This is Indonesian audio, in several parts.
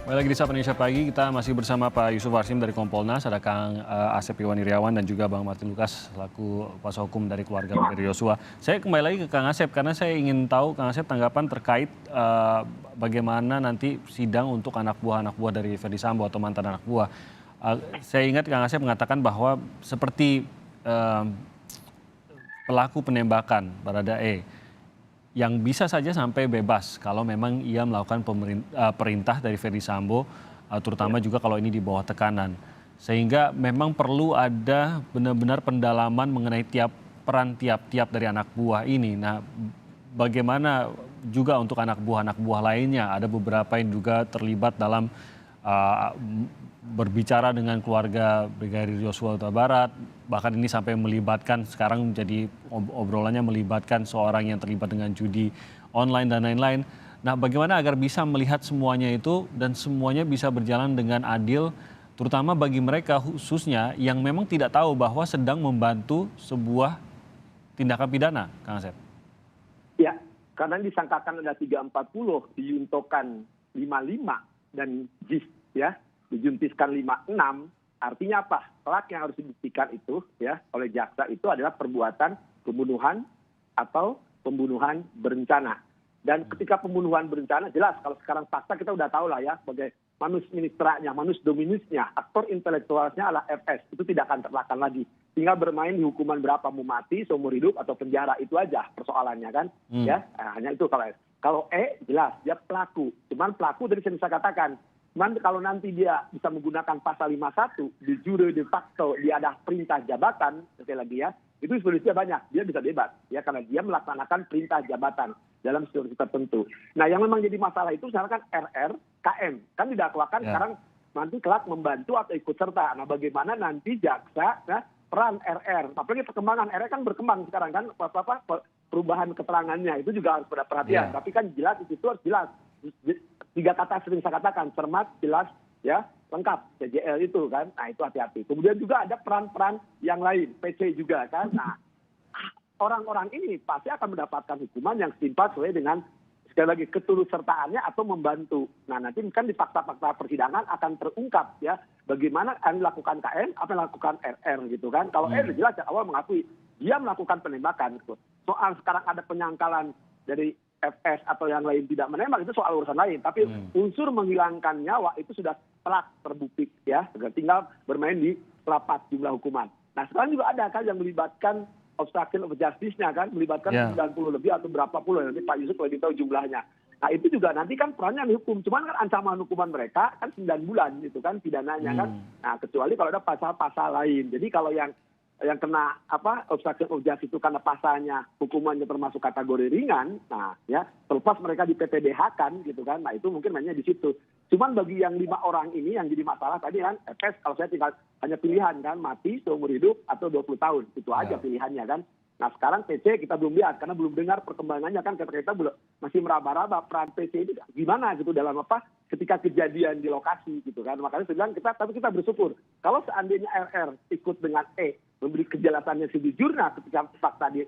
Kembali lagi di Sapa Indonesia Pagi, kita masih bersama Pak Yusuf Warsim dari Kompolnas, ada Kang Asep Iwan Iriawan dan juga Bang Martin Lukas selaku kuasa hukum dari keluarga Brigadir Yosua. Saya kembali lagi ke Kang Asep karena saya ingin tahu Kang Asep tanggapan terkait bagaimana nanti sidang untuk anak buah dari Ferdy Sambo atau mantan anak buah. Saya ingat Kang Asep mengatakan bahwa seperti pelaku penembakan Baradae yang bisa saja sampai bebas kalau memang ia melakukan perintah dari Ferdy Sambo, terutama juga kalau ini di bawah tekanan. Sehingga memang perlu ada benar-benar pendalaman mengenai peran tiap-tiap dari anak buah ini. Nah, bagaimana juga untuk anak buah lainnya? Ada beberapa yang juga terlibat dalam berbicara dengan keluarga Brigadir Yosua Huta Barat, bahkan ini sampai melibatkan, sekarang jadi obrolannya melibatkan seorang yang terlibat dengan judi online dan lain-lain. Nah, bagaimana agar bisa melihat semuanya itu dan semuanya bisa berjalan dengan adil, terutama bagi mereka khususnya yang memang tidak tahu bahwa sedang membantu sebuah tindakan pidana, Kang Asep? Ya, karena disangkakan ada 340, diyuntokan 55 dan JIS ya, dijuntiskan 56, artinya apa? Pelak yang harus dibuktikan itu ya oleh jaksa itu adalah perbuatan pembunuhan atau pembunuhan berencana. Dan ketika pembunuhan berencana jelas kalau sekarang fakta kita udah tahu lah ya sebagai manus ministranya, manus dominusnya, aktor intelektualnya adalah FS, itu tidak akan terlakan lagi. Tinggal bermain di hukuman berapa, mau mati, seumur hidup atau penjara, itu aja persoalannya kan. Ya, hanya itu kalau E jelas dia pelaku. Cuman pelaku tadi saya bisa katakan, cuman kalau nanti dia bisa menggunakan pasal 51 di jure de facto dia ada perintah jabatan, sekali lagi ya, itu solusinya banyak, dia bisa bebas ya karena dia melaksanakan perintah jabatan dalam situasi tertentu. Nah, yang memang jadi masalah itu sekarang kan RR, KM, kan didakwakan sekarang nanti kelak membantu atau ikut serta. Nah, bagaimana nanti jaksa ya, peran RR, apalagi perkembangan RR kan berkembang sekarang kan, perubahan keterangannya itu juga harus pada perhatian. Tapi kan jelas di situ harus jelas. 3 kata sering saya katakan, cermat, jelas, ya, lengkap, CJL itu kan. Nah, itu hati-hati. Kemudian juga ada peran-peran yang lain, PC juga kan. Nah, orang-orang ini pasti akan mendapatkan hukuman yang setimpal sesuai dengan sekali lagi ketulusertaannya atau membantu. Nah, nanti kan di fakta-fakta persidangan akan terungkap ya bagaimana yang dilakukan KM, apa yang dilakukan RR gitu kan. Kalau R jelas dari awal mengakui dia melakukan penembakan. Soal sekarang ada penyangkalan dari FS atau yang lain tidak menembak itu soal urusan lain. Tapi unsur menghilangkan nyawa itu sudah telah terbukti ya. Tinggal bermain di lapas jumlah hukuman. Nah, sekarang juga ada kan yang melibatkan obstruction of justice-nya kan, melibatkan 90 lebih atau berapa puluh, nanti Pak Yusuf lebih tahu jumlahnya. Nah, itu juga nanti kan perannya dihukum, cuman kan ancaman hukuman mereka kan 9 bulan gitu kan, pidananya kan. Nah, kecuali kalau ada pasal-pasal lain. Jadi kalau yang kena obstruction of justice itu karena pasalnya hukumannya termasuk kategori ringan, nah ya terlepas mereka di PPDH kan gitu kan, nah itu mungkin mainnya di situ. Cuman bagi yang 5 orang ini yang jadi masalah tadi kan, FS kalau saya tinggal hanya pilihan kan, mati seumur hidup atau 20 tahun, itu aja pilihannya kan. Nah, sekarang PC kita belum lihat karena belum dengar perkembangannya kan, kita belum masih meraba-raba peran PC ini gimana gitu dalam ketika kejadian di lokasi gitu kan. Makanya saya bilang tapi kita bersyukur kalau seandainya RR ikut dengan E memberi kejelasannya sejujurnya ketika fakta di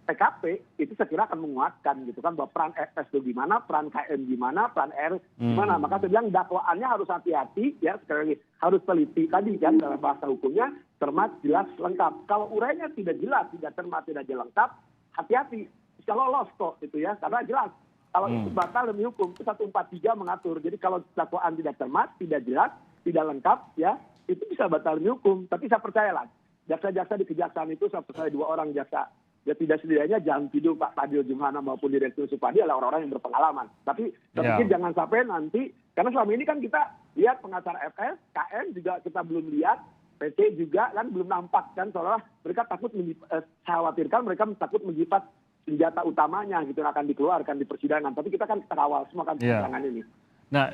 TKP itu saya kira akan menguatkan gitu kan bahwa peran FS itu gimana, peran KM gimana, peran R gimana. Maka saya bilang dakwaannya harus hati-hati ya, sekali lagi harus teliti tadi kan dalam bahasa hukumnya, cermat, jelas, lengkap. Kalau urainya tidak jelas, tidak cermat, tidak lengkap, hati-hati bisa lolos kok itu ya, karena jelas kalau itu batal demi hukum itu 143 mengatur. Jadi kalau dakwaan tidak cermat, tidak jelas, tidak lengkap ya, itu bisa batal demi hukum. Tapi saya percayalah jaksa-jaksa di kejaksaan itu, saya percaya 2 orang jaksa ya tidak setidaknya jangan tidur Pak Fadil Jumhana maupun Direktur Supadi adalah orang-orang yang berpengalaman. Tapi saya pikir jangan sampai nanti, karena selama ini kan kita lihat pengacara FS, KM juga kita belum lihat, PC juga kan belum nampak kan, seolah mereka takut, saya khawatirkan mereka takut menjipat senjata utamanya gitu yang akan dikeluarkan di persidangan. Tapi kita kan terawal semua kan persidangan ini. Nah,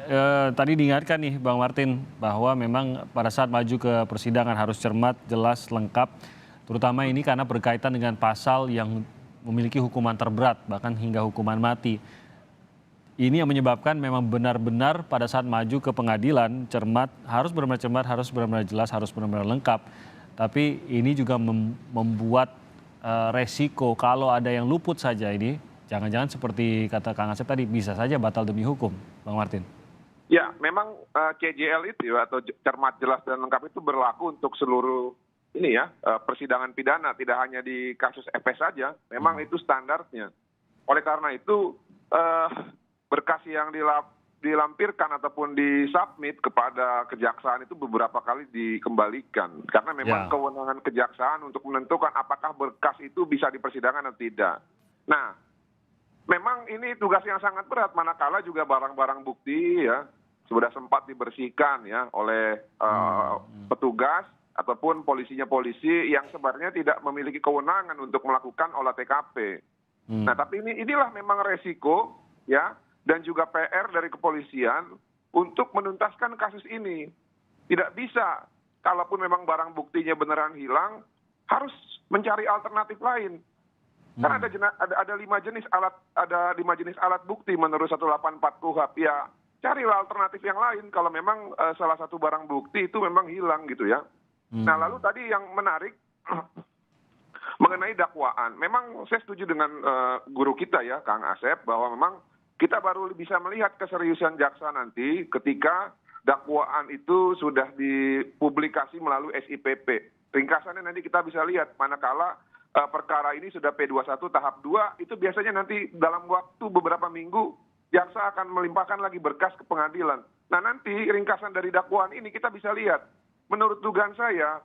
tadi diingatkan nih Bang Martin bahwa memang pada saat maju ke persidangan harus cermat, jelas, lengkap. Terutama ini karena berkaitan dengan pasal yang memiliki hukuman terberat, bahkan hingga hukuman mati. Ini yang menyebabkan memang benar-benar pada saat maju ke pengadilan, cermat, harus benar-benar cermat, harus benar-benar jelas, harus benar-benar lengkap. Tapi ini juga membuat resiko kalau ada yang luput saja ini, jangan-jangan seperti kata Kang Asep tadi, bisa saja batal demi hukum, Bang Martin. Ya, memang CJL itu ya, atau cermat, jelas dan lengkap itu berlaku untuk seluruh ini ya persidangan pidana, tidak hanya di kasus FS saja. Memang itu standarnya. Oleh karena itu berkas yang dilampirkan ataupun disubmit kepada kejaksaan itu beberapa kali dikembalikan karena memang kewenangan kejaksaan untuk menentukan apakah berkas itu bisa dipersidangan atau tidak. Nah, memang ini tugas yang sangat berat manakala juga barang-barang bukti ya sudah sempat dibersihkan ya oleh petugas ataupun polisi yang sebenarnya tidak memiliki kewenangan untuk melakukan olah TKP. Nah, tapi inilah memang resiko ya dan juga PR dari kepolisian untuk menuntaskan kasus ini. Tidak bisa, kalaupun memang barang buktinya beneran hilang, harus mencari alternatif lain. Karena ada 5 jenis alat bukti menurut 184 KUHP ya. Carilah alternatif yang lain kalau memang salah satu barang bukti itu memang hilang gitu ya. Nah, lalu tadi yang menarik mengenai dakwaan. Memang saya setuju dengan guru kita ya, Kang Asep, bahwa memang kita baru bisa melihat keseriusan jaksa nanti ketika dakwaan itu sudah dipublikasi melalui SIPP. Ringkasannya nanti kita bisa lihat manakala perkara ini sudah P21 tahap 2, itu biasanya nanti dalam waktu beberapa minggu jaksa akan melimpahkan lagi berkas ke pengadilan. Nah, nanti ringkasan dari dakwaan ini kita bisa lihat. Menurut dugaan saya,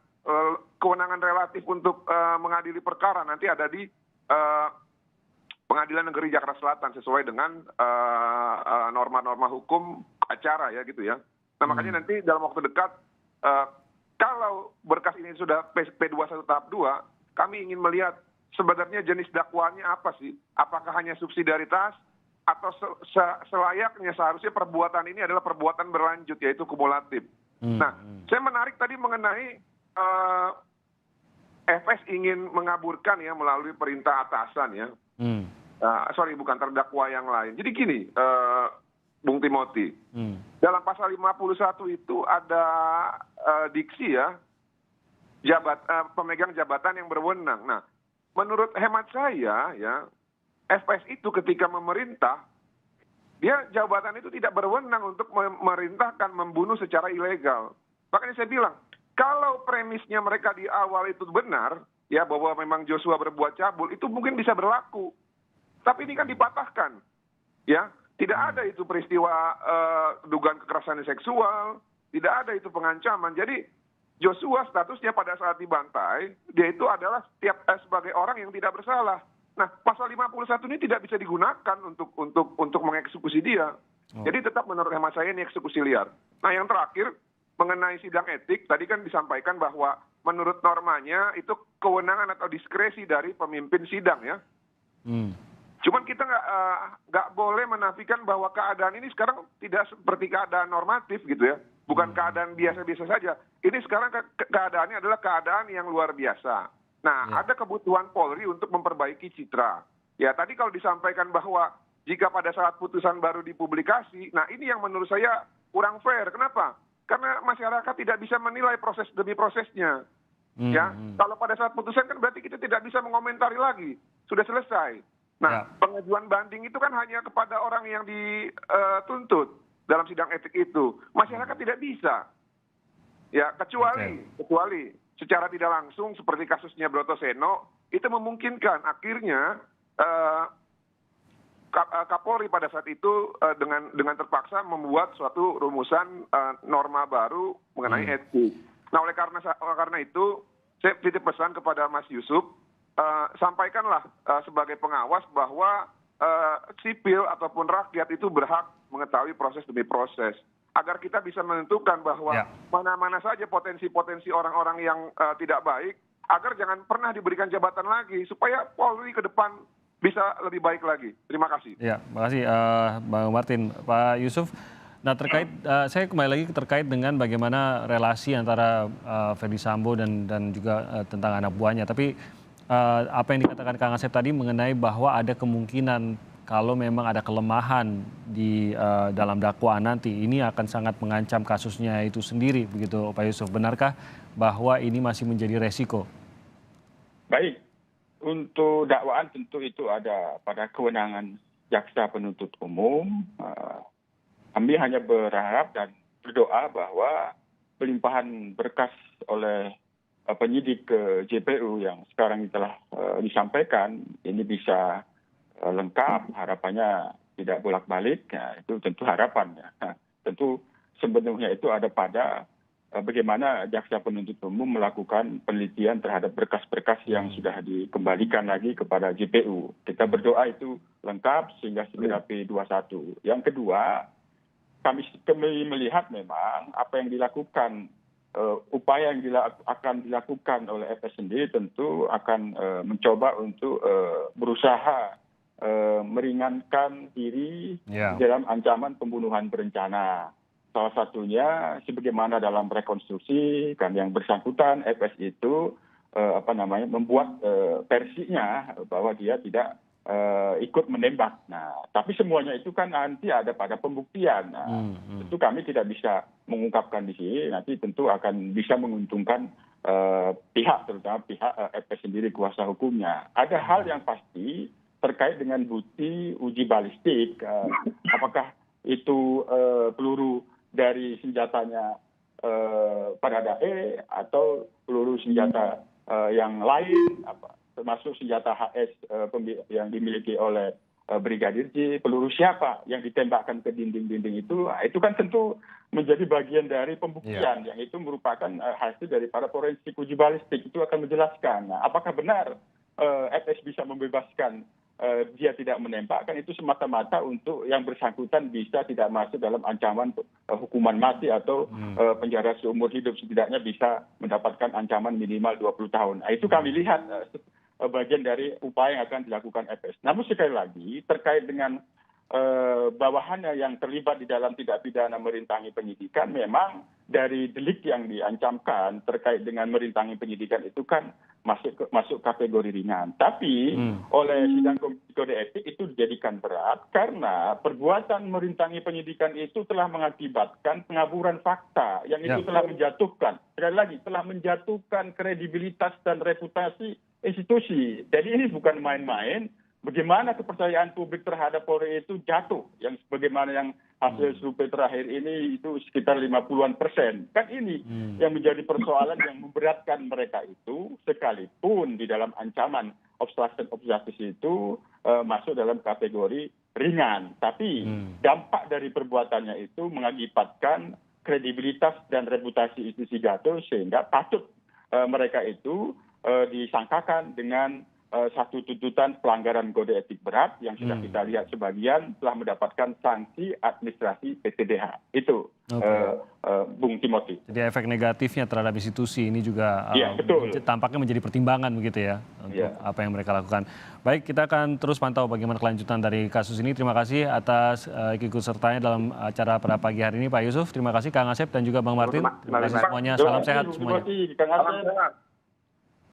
kewenangan relatif untuk mengadili perkara nanti ada di Pengadilan Negeri Jakarta Selatan sesuai dengan norma-norma hukum acara ya gitu ya. Nah, makanya nanti dalam waktu dekat kalau berkas ini sudah P21 tahap 2, kami ingin melihat sebenarnya jenis dakwaannya apa sih? Apakah hanya subsidiaritas atau selayaknya seharusnya perbuatan ini adalah perbuatan berlanjut yaitu kumulatif. Nah, saya menarik tadi mengenai FS ingin mengaburkan ya melalui perintah atasan ya. Bukan terdakwa yang lain. Jadi gini, Bung Timothy, dalam pasal 51 itu ada diksi ya, pemegang jabatan yang berwenang. Nah, menurut hemat saya ya, FS itu ketika memerintah, dia jabatan itu tidak berwenang untuk memerintahkan membunuh secara ilegal. Makanya saya bilang, kalau premisnya mereka di awal itu benar, ya bahwa memang Joshua berbuat cabul, itu mungkin bisa berlaku. Tapi ini kan dipatahkan, ya tidak ada itu peristiwa dugaan kekerasan seksual, tidak ada itu pengancaman. Jadi Joshua statusnya pada saat dibantai, dia itu adalah sebagai orang yang tidak bersalah. Nah, pasal 51 ini tidak bisa digunakan untuk mengeksekusi dia. Jadi tetap menurut hemat saya ini eksekusi liar. Nah, yang terakhir mengenai sidang etik, tadi kan disampaikan bahwa menurut normanya itu kewenangan atau diskresi dari pemimpin sidang ya. Cuman kita nggak boleh menafikan bahwa keadaan ini sekarang tidak seperti keadaan normatif gitu ya. Bukan keadaan biasa-biasa saja. Ini sekarang keadaannya adalah keadaan yang luar biasa. Nah, ada kebutuhan Polri untuk memperbaiki citra. Ya, tadi kalau disampaikan bahwa jika pada saat putusan baru dipublikasi, nah ini yang menurut saya kurang fair. Kenapa? Karena masyarakat tidak bisa menilai proses demi prosesnya. Ya, kalau pada saat putusan kan berarti kita tidak bisa mengomentari lagi. Sudah selesai. Nah, pengajuan banding itu kan hanya kepada orang yang dituntut dalam sidang etik itu. Masyarakat tidak bisa. Ya, kecuali secara tidak langsung seperti kasusnya Broto Seno, itu memungkinkan akhirnya Kapolri pada saat itu dengan terpaksa membuat suatu rumusan norma baru mengenai etik. Nah, oleh karena itu saya titip pesan kepada Mas Yusuf, sampaikanlah sebagai pengawas bahwa sipil ataupun rakyat itu berhak mengetahui proses demi proses. Agar kita bisa menentukan bahwa mana-mana saja potensi-potensi orang-orang yang tidak baik, agar jangan pernah diberikan jabatan lagi, supaya Polri ke depan bisa lebih baik lagi. Terima kasih. Ya, makasih Bang Martin. Pak Yusuf, nah saya kembali lagi terkait dengan bagaimana relasi antara Ferdy Sambo dan juga tentang anak buahnya. Tapi apa yang dikatakan Kang Asep tadi mengenai bahwa ada kemungkinan kalau memang ada kelemahan di dalam dakwaan nanti, ini akan sangat mengancam kasusnya itu sendiri, begitu Pak Yusuf. Benarkah bahwa ini masih menjadi resiko? Baik, untuk dakwaan tentu itu ada pada kewenangan jaksa penuntut umum. Kami hanya berharap dan berdoa bahwa pelimpahan berkas oleh penyidik ke JPU yang sekarang telah disampaikan ini bisa lengkap, harapannya tidak bolak-balik, ya, itu tentu harapan. Ya. Nah, tentu sebenarnya itu ada pada bagaimana jaksa penuntut umum melakukan penelitian terhadap berkas-berkas yang sudah dikembalikan lagi kepada JPU. Kita berdoa itu lengkap sehingga segera P21. Yang kedua, kami melihat memang apa yang dilakukan, upaya yang akan dilakukan oleh FS sendiri tentu akan mencoba untuk berusaha meringankan diri dalam ancaman pembunuhan berencana. Salah satunya sebagaimana dalam rekonstruksi kan yang bersangkutan FS itu membuat versinya bahwa dia tidak ikut menembak. Nah, tapi semuanya itu kan nanti ada pada pembuktian. Nah, tentu kami tidak bisa mengungkapkan di sini. Nanti tentu akan bisa menguntungkan pihak, terutama pihak FS sendiri kuasa hukumnya. Ada hal yang pasti terkait dengan bukti uji balistik. Apakah itu peluru dari senjatanya Baradae atau peluru senjata yang lain, termasuk senjata HS yang dimiliki oleh Brigadir J, peluru siapa yang ditembakkan ke dinding-dinding itu kan tentu menjadi bagian dari pembuktian yang itu merupakan hasil dari para forensik uji balistik, itu akan menjelaskan. Nah, apakah benar FS bisa membebaskan dia tidak menembakkan, itu semata-mata untuk yang bersangkutan bisa tidak masuk dalam ancaman hukuman mati atau penjara seumur hidup, setidaknya bisa mendapatkan ancaman minimal 20 tahun. Nah, itu kami lihat bagian dari upaya yang akan dilakukan FS. Namun sekali lagi terkait dengan bawahannya yang terlibat di dalam tindak pidana merintangi penyidikan, memang dari delik yang diancamkan terkait dengan merintangi penyidikan itu kan masuk kategori ringan. Tapi oleh sidang kode etik itu dijadikan berat karena perbuatan merintangi penyidikan itu telah mengakibatkan pengaburan fakta yang itu telah menjatuhkan, sekali lagi, telah menjatuhkan kredibilitas dan reputasi institusi. Jadi ini bukan main-main. Bagaimana kepercayaan publik terhadap Polri itu jatuh, yang sebagaimana yang hasil survei terakhir ini itu sekitar 50-an%. Kan ini yang menjadi persoalan yang memberatkan mereka itu, sekalipun di dalam ancaman obstruction of justice itu masuk dalam kategori ringan. Tapi dampak dari perbuatannya itu mengakibatkan kredibilitas dan reputasi institusi jatuh, sehingga patut mereka itu disangkakan dengan satu tuntutan pelanggaran kode etik berat yang sudah kita lihat sebagian telah mendapatkan sanksi administrasi PTDH. Itu Bung Timothy. Jadi efek negatifnya terhadap institusi ini juga tampaknya menjadi pertimbangan begitu ya untuk apa yang mereka lakukan. Baik, kita akan terus pantau bagaimana kelanjutan dari kasus ini. Terima kasih atas ikut sertanya dalam acara pada pagi hari ini Pak Yusuf. Terima kasih Kang Asep dan juga Bang Martin. Terima kasih semuanya. Salam sehat semuanya. Terima kasih Kang Asep.